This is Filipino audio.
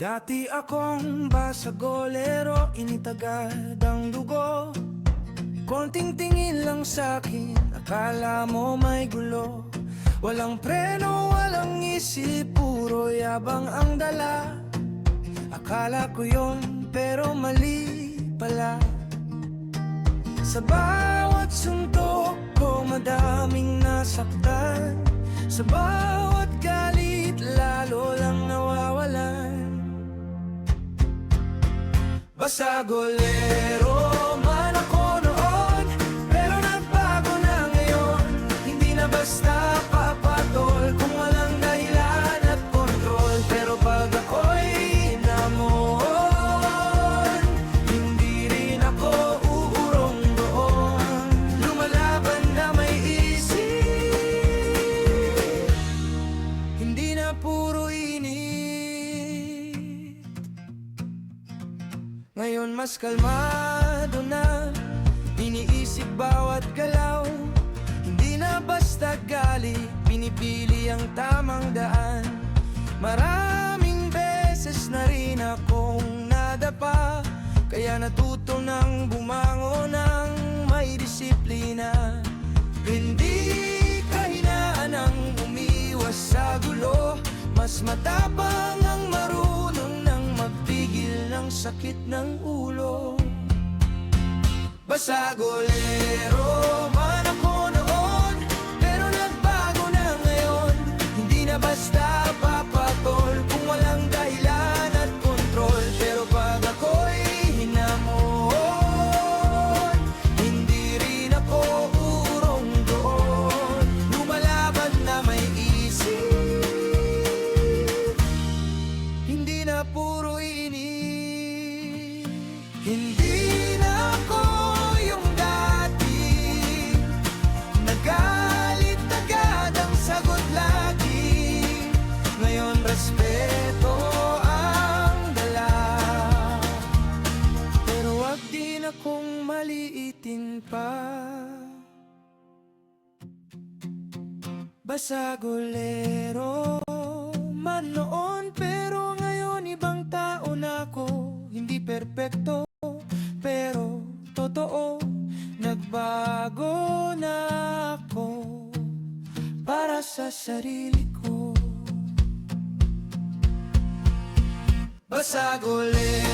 Dati akong basagolero, initagad ang dugo. Konting tingin lang sa'kin, akala mo may gulo. Walang preno, walang isip, puro yabang ang dala. Akala ko yun, pero mali pala. Sa bawat suntok ko, madaming nasaktan. Sa bawat galit, lalo lang nawawalan. Basagolero man ako noon, pero nagbago na ngayon. Hindi na basta papatol kung walang dahilan at kontrol. Pero pag ako'y hinamon, hindi rin ako uurong doon. Lumalaban na may isip, hindi na puro init. Ngayon mas kalmado na, iniisip bawat galaw. Hindi na basta galit, pinipili ang tamang daan. Maraming beses na rin akong nadapa, kaya natuto nang bumangon ng may disiplina. Hindi kahinaan ang umiwas sa gulo, mas matapang ang marunong nang magpigil ng sakit ng ulo. Basagolero man ako noon, pero nagbago na ngayon. Hindi na basta papatol kung walang dahilan at kontrol. Pero pag ako'y hinamon, hindi rin ako urong doon. Lumalaban na may isip, hindi na puro init. Hindi na ako yung dati, nagalit agad ang sagot lagi. Ngayon respeto ang dala, pero wag din akong maliitin pa. Basagolero man noon, pero ngayon ibang tao na ako. Hindi perpekto, pero totoo, nagbago na ako para sa sarili ko. Basagolero